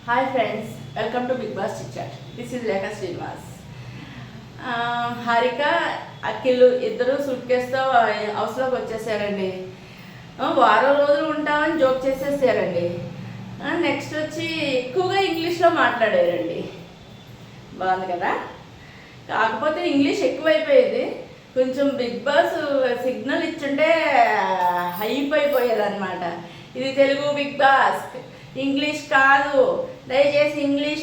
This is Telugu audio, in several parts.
Hi friends, welcome to big boss chit chat. This is Rekha Srinivas. Harika, Akhil ఇద్దరు సూట్ కేసుతో హౌస్లోకి వచ్చేసారండి. వారం రోజులు ఉంటామని జోక్ చేసేసారండి. నెక్స్ట్ వచ్చి ఎక్కువగా ఇంగ్లీష్లో మాట్లాడారండి. బాగుంది కదా. కాకపోతే ఇంగ్లీష్ ఎక్కువైపోయేది. కొంచెం బిగ్ బాస్ సిగ్నల్ ఇచ్చుంటే హైప్ అయిపోయేదన్నమాట. ఇది తెలుగు బిగ్ బాస్, ఇంగ్లీష్ కాదు, దయచేసి ఇంగ్లీష్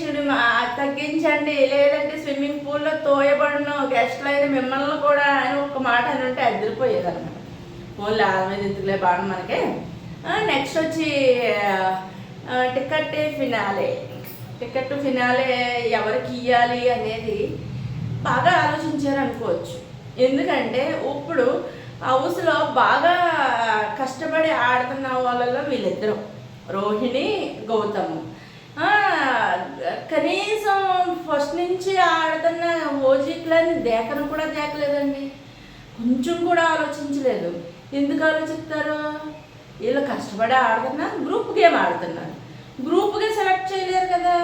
తగ్గించండి, లేదంటే స్విమ్మింగ్ పూల్లో తోయబడను గెస్ట్లు అయిన మిమ్మల్ని కూడా అని ఒక మాట అని ఉంటే అదిరిపోయేది అనమాట. ఓన్లీ ఆల మీద ఎందుకులే బాగా మనకి. నెక్స్ట్ వచ్చి టికెట్ ఫినాలే ఎవరికి ఇవ్వాలి అనేది బాగా ఆలోచించారు అనుకోవచ్చు. ఎందుకంటే ఇప్పుడు హౌస్లో బాగా కష్టపడి ఆడుతున్న వాళ్ళలో వీళ్ళిద్దరు, రోహిణి, గౌతమ్. కనీసం ఫస్ట్ నుంచి ఆడుతున్న ఓజీక్లని దేకను కూడా దేకలేదండి. కొంచెం కూడా ఆలోచించలేదు. ఎందుకు ఆలోచిస్తారు? వీళ్ళు కష్టపడి ఆడుతున్నారు, గ్రూప్ గేమ్ ఆడుతున్నారు. గ్రూప్గా సెలెక్ట్ చేయలేరు కదా.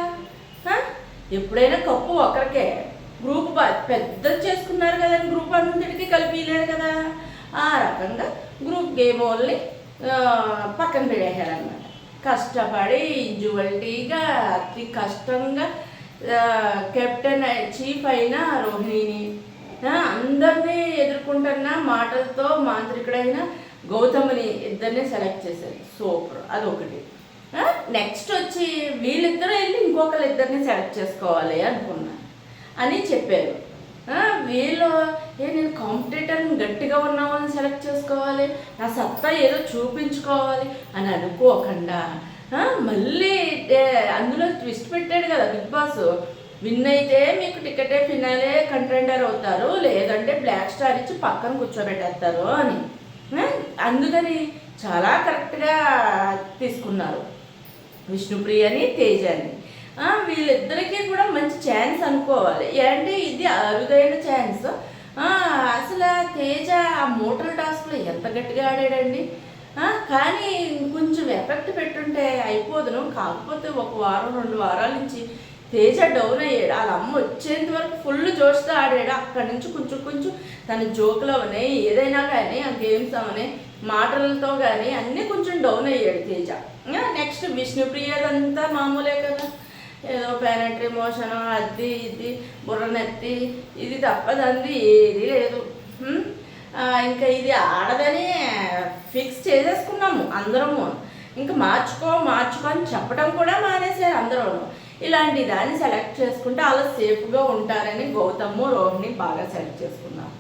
ఎప్పుడైనా కప్పు ఒకరికే, గ్రూప్ పెద్దది చేసుకున్నారు కదా, గ్రూప్ అంతటికి కలిపిలేరు కదా. ఆ రకంగా గ్రూప్ గేమ్ వాళ్ళని పక్కన పెట్టేశారనమాట. కష్టపడి ఇంజువల్టీగా అతి కష్టంగా కెప్టెన్ చీఫ్ అయిన రోహిణిని, అందరినీ ఎదుర్కొంటున్న మాటలతో మాంత్రికుడైన గౌతమ్ని ఇద్దరిని సెలెక్ట్ చేశారు. సూపర్, అదొకటి. నెక్స్ట్ వచ్చి వీళ్ళిద్దరూ వెళ్ళి ఇంకొకరు ఇద్దరిని సెలెక్ట్ చేసుకోవాలి అని చెప్పారు. వీళ్ళు నేను కాంపిటేటర్ని గట్టిగా ఉన్న వాళ్ళని సెలెక్ట్ చేసుకోవాలి, నా సత్తా ఏదో చూపించుకోవాలి అని అనుకోకుండా మళ్ళీ అందులో ట్విస్ట్ పెట్టాడు కదా బిగ్ బాస్. విన్ అయితే మీకు టికెటే ఫినాలే కంటెండర్ అవుతారు, లేదంటే బ్లాక్ స్టార్ ఇచ్చి పక్కన కూర్చోబెట్టేస్తారు అని. అందుకని చాలా కరెక్ట్గా తీసుకున్నారు విష్ణుప్రియని, తేజని. వీళ్ళిద్దరికీ కూడా మంచి ఛాన్స్ అనుకోవాలి. అంటే ఇది అరుదైన ఛాన్స్. అసలు తేజ ఆ మోటార్ టాస్క్లో ఎంత గట్టిగా ఆడాడండి. కానీ కొంచెం ఎఫెక్ట్ పెట్టుంటే అయిపోదును. కాకపోతే ఒక వారం 2 వారాల నుంచి తేజ డౌన్ అయ్యాడు. వాళ్ళ అమ్మ వచ్చేంత వరకు ఫుల్ జోష్తో ఆడాడు. అక్కడి నుంచి కొంచెం తన జోకులు అవని, ఏదైనా కానీ ఆ గేమ్స్ అవని, మాటలతో కానీ అన్నీ కొంచెం డౌన్ అయ్యాడు తేజ. నెక్స్ట్ విష్ణుప్రియదంతా మామూలే కదా, ఏదో ప్యానట్రీ మోషన్, అది ఇది బుర్రనెత్తి, ఇది తప్పదంది ఏది లేదు. ఇంకా ఇది ఆడదని ఫిక్స్ చేసేసుకున్నాము అందరము. ఇంకా మార్చుకో అని చెప్పడం కూడా మానేసారు అందరూ. ఇలాంటి దాన్ని సెలెక్ట్ చేసుకుంటే అలా సేఫ్గా ఉంటారని గౌతమ్, రోహిణి బాగా సెలెక్ట్ చేసుకున్నారు.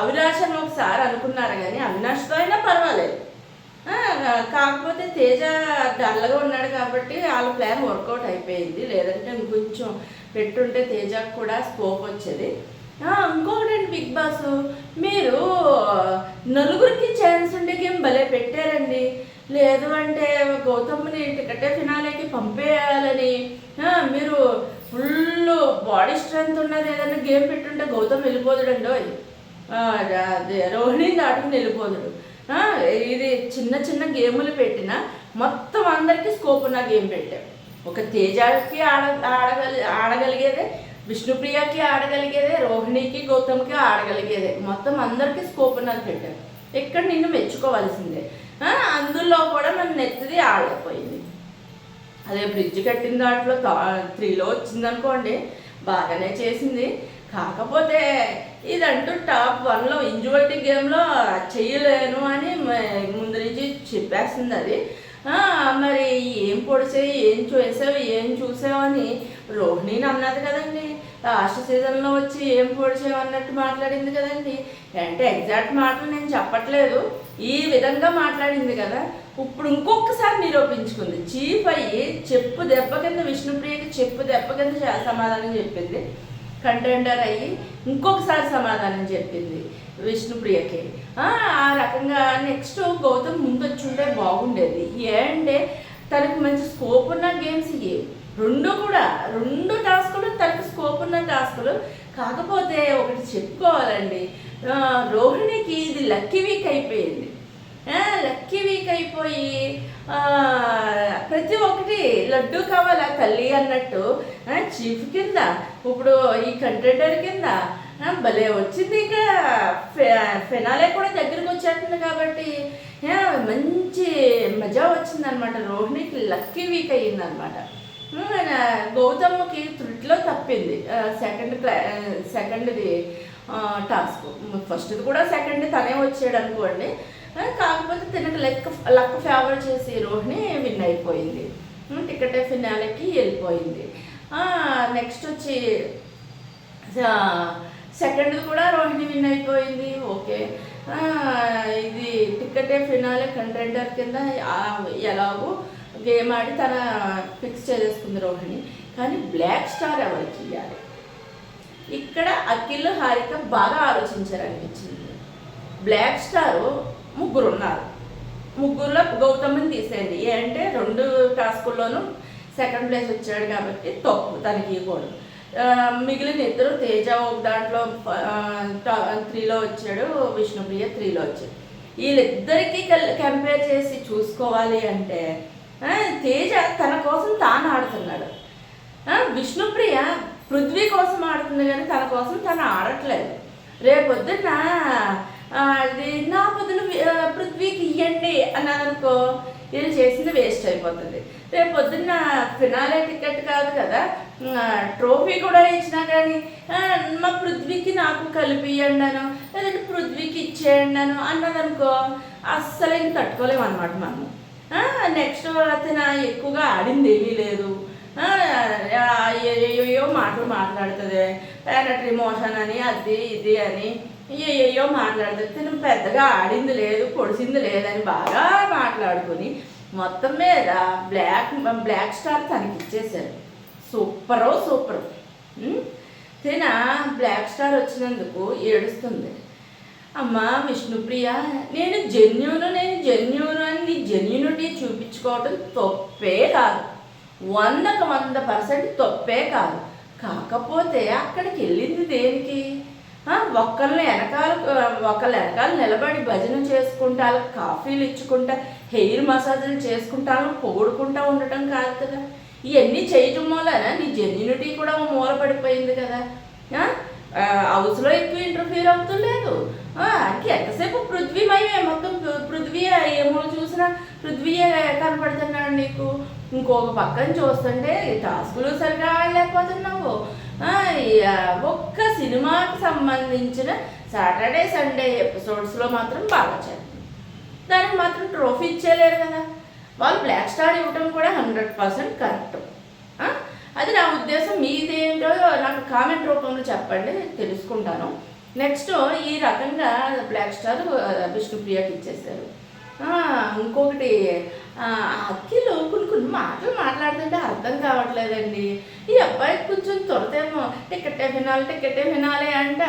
అవినాష్ అని ఒకసారి అనుకున్నారు, కానీ అవినాష్తో అయినా పర్వాలేదు. కాకపోతే తేజ డల్గా ఉన్నాడు కాబట్టి వాళ్ళ ప్లాన్ వర్కౌట్ అయిపోయింది. లేదంటే ఇంకొంచెం పెట్టుంటే తేజకు కూడా స్కోప్ వచ్చేది. ఇంకొకటండి, బిగ్ బాస్ మీరు నలుగురికి ఛాన్స్ ఉండే గేమ్ భలే పెట్టారండి. లేదు అంటే గౌతమ్ని టికెటే ఫినాలేకి పంపేయాలని మీరు ఫుల్ బాడీ స్ట్రెంత్ ఉన్నది ఏదైనా గేమ్ పెట్టుంటే గౌతమ్ వెళ్ళిపోదుడండి, రోహిణి దాటుకుని వెళ్ళిపోదుడు. ఇది చిన్న గేములు పెట్టినా మొత్తం అందరికీ స్కోప్ ఉన్న గేమ్ పెట్టాం. ఒక తేజకి ఆడగలిగేదే, విష్ణుప్రియకి ఆడగలిగేదే, రోహిణికి గౌతమ్కి ఆడగలిగేదే, మొత్తం అందరికీ స్కోప్ ఉన్నది పెట్టాం. ఇక్కడ నిన్ను మెచ్చుకోవాల్సిందే. అందులో కూడా మన నెత్తిది ఆడైపోయింది. అదే బ్రిడ్జ్ కట్టిన దాంట్లో 3లో వచ్చిందనుకోండి, బాగానే చేసింది. కాకపోతే ఇదంటూ టాప్ 1లో ఇంజువల్టీ గేమ్లో చెయ్యలేను అని ముందు నుంచి చెప్పేస్తుంది అది. మరి ఏం పొడిచావు, ఏం చూసావు అని రోహిణిని అన్నది కదండి. లాస్ట్ సీజన్లో వచ్చి ఏం పొడిచావు అన్నట్టు మాట్లాడింది కదండి. అంటే ఎగ్జాక్ట్ మాటలు నేను చెప్పట్లేదు, ఈ విధంగా మాట్లాడింది కదా. ఇప్పుడు ఇంకొకసారి నిరూపించుకుంది. చీఫ్ అయ్యి చెప్పు దెబ్బ కింద విష్ణుప్రియకి చెప్పు దెబ్బ కింద సమాధానం చెప్పింది. కంటెండర్ అయ్యి ఇంకొకసారి సమాధానం చెప్పింది విష్ణుప్రియకి. ఆ రకంగా నెక్స్ట్ గౌతమ్ ముందు వచ్చి ఉంటే బాగుండేది. ఏంటంటే తనకు మంచి స్కోప్ ఉన్న గేమ్స్ ఇవి రెండు టాస్కులు తనకు స్కోప్ ఉన్న టాస్కులు. కాకపోతే ఒకటి చెప్పుకోవాలండి, రోహిణికి ఇది లక్కీ వీక్ అయిపోయింది. లక్కీ వీక్ అయిపోయి ప్రతి ఒక్కటి లడ్డు కావాలా తల్లి అన్నట్టు చీఫ్ కింద ఇప్పుడు ఈ కంటెండర్ కింద భలే వచ్చింది. ఇంకా ఫినాలే కూడా దగ్గరికి వచ్చేస్తుంది కాబట్టి మంచి మజా వచ్చిందనమాట. రోహిణికి లక్కీ వీక్ అయ్యిందనమాట. గౌతమ్కి త్రుట్లో తప్పింది సెకండ్ది టాస్క్. ఫస్ట్ది కూడా సెకండ్ తనే వచ్చాడు అనుకోండి. కాకపోతే తినక లక్ ఫేవర్ చేసి రోహిణి విన్ అయిపోయింది. టికెట్ ఫినాలకి వెళ్ళిపోయింది. నెక్స్ట్ వచ్చి సెకండ్ది కూడా రోహిణి విన్ అయిపోయింది. ఓకే, ఇది టికెట్ ఫినాలే కంటెండర్ కింద ఎలాగో గేమ్ ఆడి తన ఫిక్స్ చేసేసుకుంది రోహిణి. కానీ బ్లాక్ స్టార్ ఎవరికి ఇవ్వాలి? ఇక్కడ అఖిల్ హారిక బాగా ఆలోచించారనిపించింది. బ్లాక్ స్టారు ముగ్గురు ఉన్నారు. ముగ్గురులో గౌతమ్ని తీసేయండి. అంటే 2 టాస్కుల్లోనూ సెకండ్ ప్లేస్ వచ్చాడు కాబట్టి తప్పు తనకి ఇవ్వకూడదు. మిగిలిన ఇద్దరు తేజ ఒక దాంట్లో 3లో వచ్చాడు, విష్ణుప్రియ 3లో వచ్చాడు. వీళ్ళిద్దరికీ కంపేర్ చేసి చూసుకోవాలి అంటే తేజ తన కోసం తాను ఆడుతున్నాడు. విష్ణుప్రియ పృథ్వీ కోసం ఆడుతుంది కానీ తన కోసం తను ఆడట్లేదు. రేపొద్దున అది నా పొద్దున పృథ్వీకి ఇవ్వండి అన్నాదనుకో, వీళ్ళు చేసింది వేస్ట్ అయిపోతుంది. రేపు పొద్దున్న ఫినాలే టికెట్ కాదు కదా, ట్రోఫీ కూడా ఇచ్చినా కానీ మా పృథ్వీకి నాకు కలిపి ఇవ్వండాను, లేదంటే పృథ్వీకి ఇచ్చేయండి అన్నదనుకో అస్సలు ఇంక తట్టుకోలేము అనమాట మనము. నెక్స్ట్ అతను ఎక్కువగా ఆడింది ఏమీ లేదు. ఏయో మాటలు మాట్లాడుతుంది, ప్యానటరీ మోషన్ అని అది ఇది అని ఏయో మాట్లాడుతుంది. తను పెద్దగా ఆడింది లేదు, పొడిసింది లేదని బాగా మాట్లాడుకొని మొత్తం మీద బ్లాక్ స్టార్ తనకి ఇచ్చేసారు. సూపర్. తిన బ్లాక్ స్టార్ వచ్చినందుకు ఏడుస్తుంది. అమ్మ విష్ణుప్రియ, నేను జెన్యూన్ అని నీ జెన్యూనిటీ చూపించుకోవడం తప్పే కాదు, 100% తప్పే కాదు. కాకపోతే అక్కడికి వెళ్ళింది దేనికి? ఒకళ్ళ వెనకాల నిలబడి భజన చేసుకుంటా, కాఫీలు ఇచ్చుకుంటా, హెయిర్ మసాజులు చేసుకుంటా, పొగుడుకుంటా ఉండటం కాదు కదా. ఇవన్నీ చేయటం మూలన నీ జెన్యూనిటీ కూడా మూల పడిపోయింది కదా. హౌస్లో ఎక్కువ ఇంటర్ఫియర్ అవుతలేదు. ఎంతసేపు పృథ్వీమయమే, మొత్తం పృథ్వీ ఏమో చూసినా పృథ్వీయే కనపడుతున్నాడు నీకు. ఇంకొక పక్కన చూస్తుంటే టాస్కులు సరిగా ఆడలేకపోతున్నావు. ఒక్క సినిమాకి సంబంధించిన సాటర్డే సండే ఎపిసోడ్స్లో మాత్రం బాగా చేస్తుంది. దానికి మాత్రం ట్రోఫీ ఇచ్చేయలేరు కదా. వాళ్ళు బ్లాక్ స్టార్ ఇవ్వటం కూడా 100% కరెక్ట్. అది నా ఉద్దేశం. మీదేంటో నాకు కామెంట్ రూపంలో చెప్పండి, తెలుసుకుంటాను. నెక్స్ట్ ఈ రకంగా బ్లాక్ స్టార్ విష్ణుప్రియకి ఇచ్చేసారు. ఇంకొకటి అఖిల్ కొన్ని మాటలు మాట్లాడుతుంటే అర్థం కావట్లేదండి. ఈ అబ్బాయికి కొంచెం త్వరతేమో టికెటే వినాలి అంట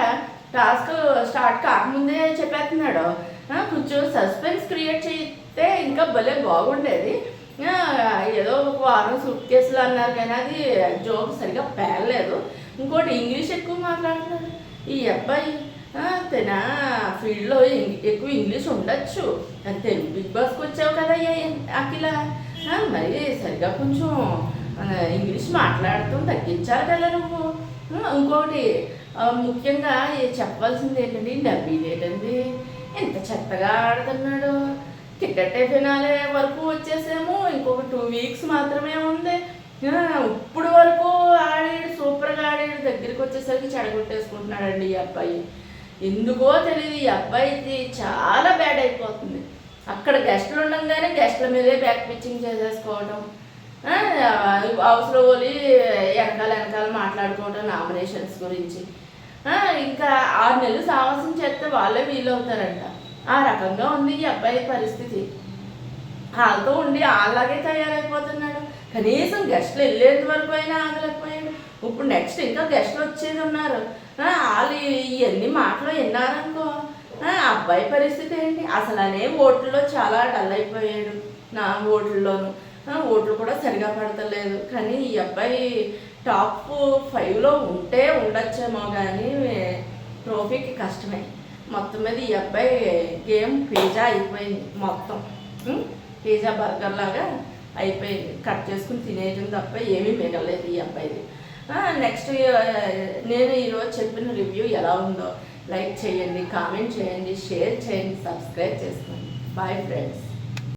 టాస్క్ స్టార్ట్ కాకముందే చెప్పేస్తున్నాడు. కొంచెం సస్పెన్స్ క్రియేట్ చేస్తే ఇంకా భలే బాగుండేది. ఏదో ఒక వారం సూట్ కేసులు అన్నారు కానీ అది జోక్ సరిగా పేర్లేదు. ఇంకోటి ఇంగ్లీష్ ఎక్కువ మాట్లాడుతున్నాడు ఈ అబ్బాయి. తన ఫీల్డ్లో ఎక్కువ ఇంగ్లీష్ ఉండొచ్చు, కానీ తెలుగు బిగ్ బాస్కి వచ్చావు కదా అఖిల, మరి సరిగా కొంచెం ఇంగ్లీష్ మాట్లాడటం తగ్గించాలి కదా నువ్వు. ఇంకోటి ముఖ్యంగా చెప్పవలసింది ఏంటండి, డబ్బింగ్ ఏంటండి ఎంత చెత్తగా ఆడుతున్నాడు. టికెట్ ఫినాలే వరకు వచ్చేసాము, ఇంకొక 2 వీక్స్ మాత్రమే ఉంది. ఇప్పుడు వరకు ఆడాడు, సూపర్గా ఆడాడు. దగ్గరికి వచ్చేసరికి చెడగొట్టేసుకుంటున్నాడండి ఈ అబ్బాయి. ఎందుకో తెలియదు, ఈ అబ్బాయికి చాలా బ్యాడ్ అయిపోతుంది. అక్కడ గెస్టులు ఉండగానే గెస్టుల మీదే బ్యాక్ పిచ్చింగ్ చేసేసుకోవడం, హౌస్లో పోలి వెనకాల మాట్లాడుకోవడం నామినేషన్స్ గురించి. ఇంకా 6 నెలలు సాహసం చేస్తే వాళ్ళే వీలవుతారంట. ఆ రకంగా ఉంది ఈ అబ్బాయి పరిస్థితి. వాళ్ళతో ఉండి అలాగే తయారైపోతున్నాడు. కనీసం గెస్టులు వెళ్ళేంత వరకు అయినా ఆగలేకపోయాడు. ఇప్పుడు నెక్స్ట్ ఇంకా గెస్టులు వచ్చేది ఉన్నారు. వాళ్ళు ఇవన్నీ మాటలు విన్నారనుకో అబ్బాయి పరిస్థితి ఏంటి? అసలు అనే ఓట్లలో చాలా డల్ అయిపోయాడు. నా ఓట్లలోనూ ఓట్లు కూడా సరిగా పడతలేదు. కానీ ఈ అబ్బాయి టాప్ 5లో ఉంటే ఉండొచ్చేమో కానీ ట్రోఫీకి కష్టమే. మొత్తం మీద ఈ అబ్బాయి గేమ్ పిజ్జా అయిపోయింది మొత్తం. పిజ్జా బర్గర్ లాగా అయిపోయింది. కట్ చేసుకుని తినేయడం తప్ప ఏమీ మిగలేదు ఈ అబ్బాయిది. నెక్స్ట్ నేను ఈరోజు చెప్పిన రివ్యూ ఎలా ఉందో లైక్ చేయండి, కామెంట్ చేయండి, షేర్ చేయండి, సబ్స్క్రైబ్ చేసుకోండి. Bye friends.